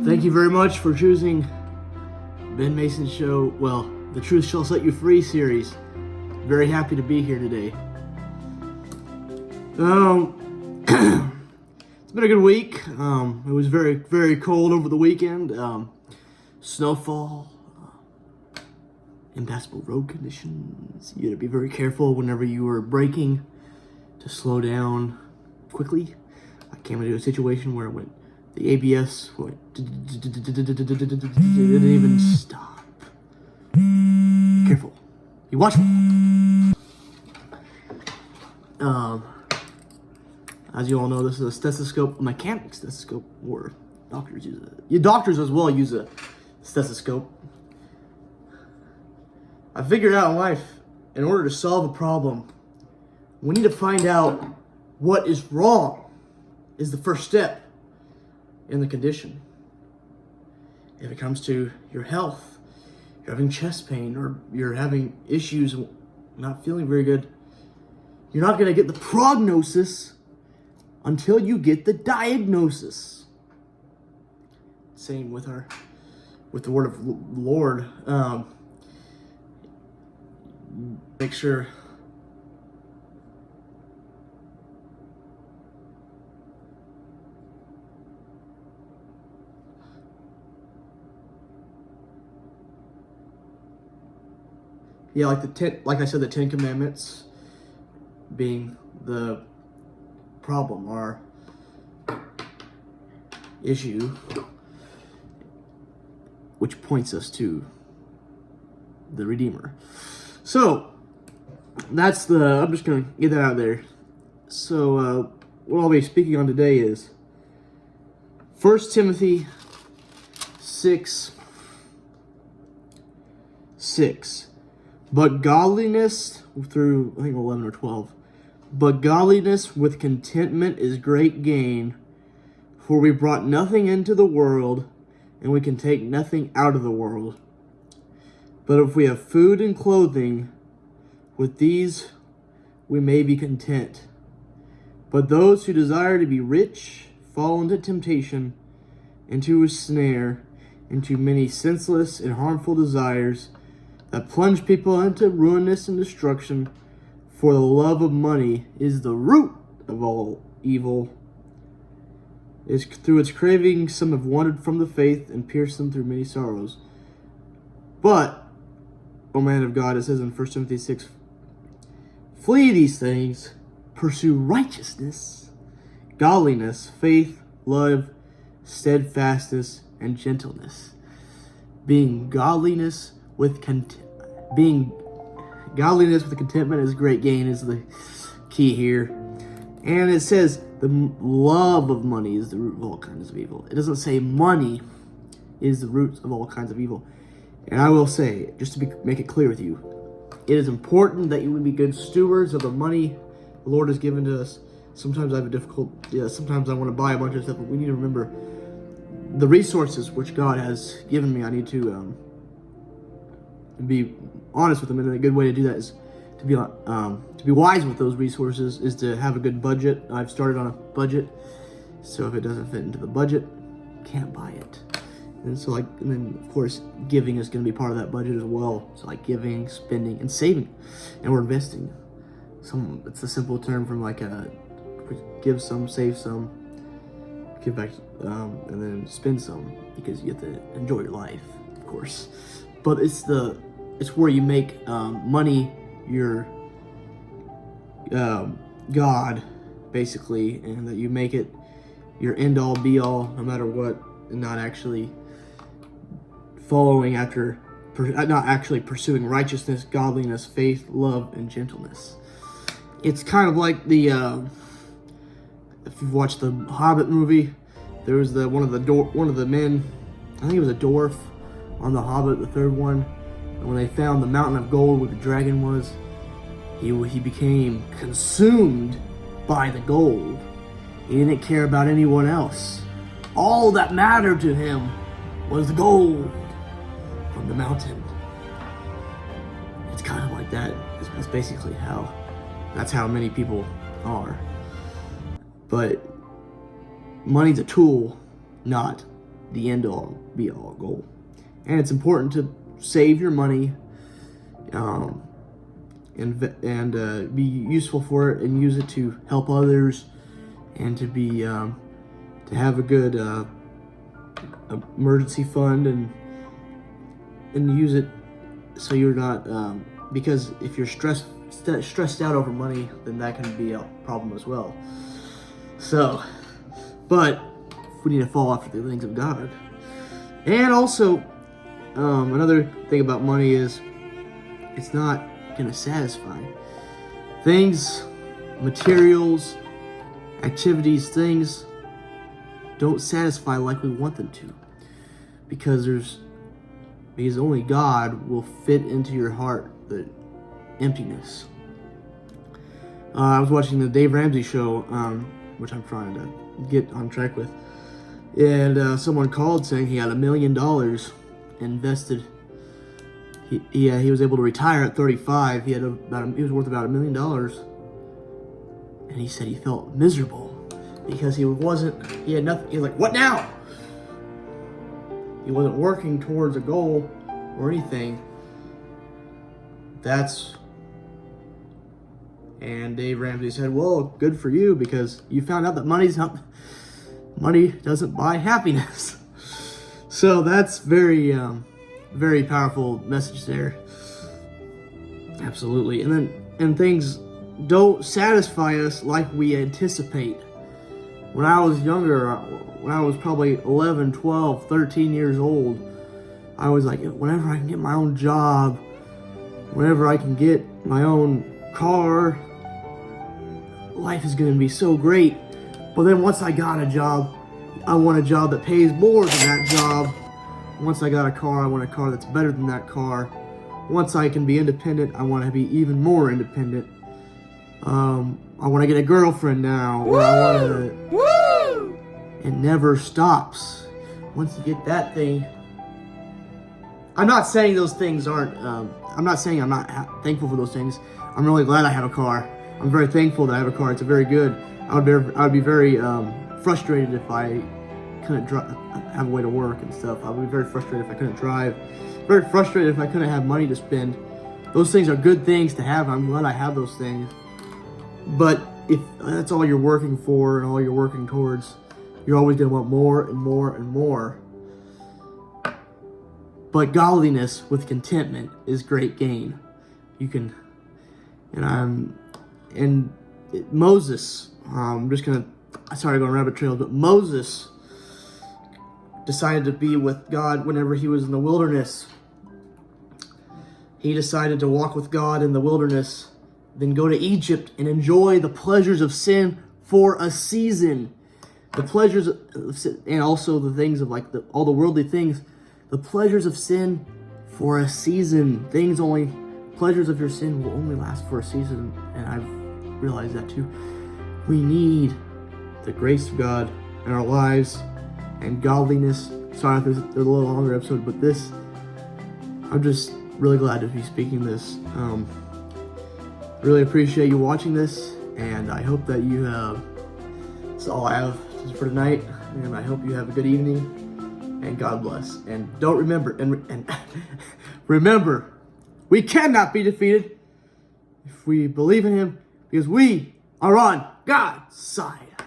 Thank you very much for choosing Ben Mason's show, well, The Truth Shall Set You Free series. Very happy to be here today. It's been a good week. It was very, very cold over the weekend. Snowfall, impassable road conditions. You had to be very careful whenever you were braking to slow down quickly. I came into a situation where the ABS didn't even stop. Be careful. Be watchful. As you all know, this is a stethoscope, a mechanic stethoscope, or doctors use it. You doctors as well use a stethoscope. I figured out in life, in order to solve a problem, we need to find out what is wrong is the first step in the condition. If it comes to your health, you're having chest pain, or you're having issues, not feeling very good, you're not going to get the prognosis until you get the diagnosis. Same with the word of the Lord. Make sure like I said, the 10 Commandments being the problem, our issue, which points us to the Redeemer. So that's I'm just gonna get that out there. So what I'll be speaking on today is 1 Timothy 6:6. But godliness through, I think 11 or 12. But godliness with contentment is great gain, for we brought nothing into the world, and we can take nothing out of the world. But if we have food and clothing, with these we may be content. But those who desire to be rich fall into temptation, into a snare, into many senseless and harmful desires that plunge people into ruinous and destruction. For the love of money is the root of all evil. Through its craving, some have wandered from the faith and pierced them through many sorrows. But, O man of God, it says in 1 Timothy 6, flee these things, pursue righteousness, godliness, faith, love, steadfastness, and gentleness. Godliness with contentment is great gain is the key here. And it says the love of money is the root of all kinds of evil. It doesn't say money is the root of all kinds of evil. And I will say, just to make it clear with you, it is important that you would be good stewards of the money the Lord has given to us. Sometimes I have sometimes I want to buy a bunch of stuff, but we need to remember the resources which God has given me. I need to be honest with them, and a good way to do that is to be wise with those resources is to have a good budget. I've started on a budget, so if it doesn't fit into the budget, can't buy it. And then of course giving is going to be part of that budget as well. So like giving, spending, and saving, and we're investing. It's a simple term from give some, save some, give back, and then spend some, because you have to enjoy your life, of course. But it's where you make money your God, basically, and that you make it your end all be all, no matter what, and not actually pursuing righteousness, godliness, faith, love, and gentleness. It's kind of like if you've watched the Hobbit movie, there was one of the men, I think it was a dwarf on the Hobbit, the third one, and when they found the mountain of gold where the dragon was, he became consumed by the gold. He didn't care about anyone else. All that mattered to him was the gold from the mountain. It's kind of like that. That's basically that's how many people are. But money's a tool, not the end-all, be-all goal. And it's important to save your money and be useful for it and use it to help others and to be to have a good emergency fund and use it so you're not because if you're stressed out over money, then that can be a problem as well. So, but we need to fall after the things of God. And also, another thing about money is it's not going to satisfy. Things, materials, activities, things don't satisfy like we want them to. Because only God will fit into your heart the emptiness. I was watching the Dave Ramsey show, which I'm trying to get on track with. And someone called saying he had $1 million invested. He was able to retire at 35. He was worth about $1 million, and he said he felt miserable because he had nothing. He was like, "What now?" He wasn't working towards a goal or anything. And Dave Ramsey said, "Well, good for you because you found out that money doesn't buy happiness." So that's very, very powerful message there. Absolutely. And things don't satisfy us like we anticipate. When I was younger, when I was probably 11, 12, 13 years old, I was like, whenever I can get my own job, whenever I can get my own car, life is going to be so great. But then once I got a job, I want a job that pays more than that job. Once I got a car, I want a car that's better than that car. Once I can be independent, I want to be even more independent. I want to get a girlfriend now. Or I want to... Woo! It never stops. Once you get that thing... I'm not saying those things aren't... I'm not saying I'm not thankful for those things. I'm really glad I have a car. I'm very thankful that I have a car. It's very good. I would be very frustrated if I couldn't have a way to work and stuff. I would be very frustrated if I couldn't drive. Very frustrated if I couldn't have money to spend. Those things are good things to have. I'm glad I have those things. But if that's all you're working for and all you're working towards, you're always going to want more and more and more. But godliness with contentment is great gain. You can, Moses, I'm just going to, sorry to go on rabbit trails, but Moses decided to be with God whenever he was in the wilderness. He decided to walk with God in the wilderness, then go to Egypt and enjoy the pleasures of sin for a season. The pleasures of sin, and also the things of all the worldly things, the pleasures of sin for a season. Pleasures of your sin will only last for a season, and I've realized that too. We need the grace of God in our lives and godliness. Sorry if there's a little longer episode, but I'm just really glad to be speaking this. Really appreciate you watching this, and I hope that you have, that's all I have for tonight, and I hope you have a good evening, and God bless. And remember, we cannot be defeated if we believe in Him, because we are on God's side.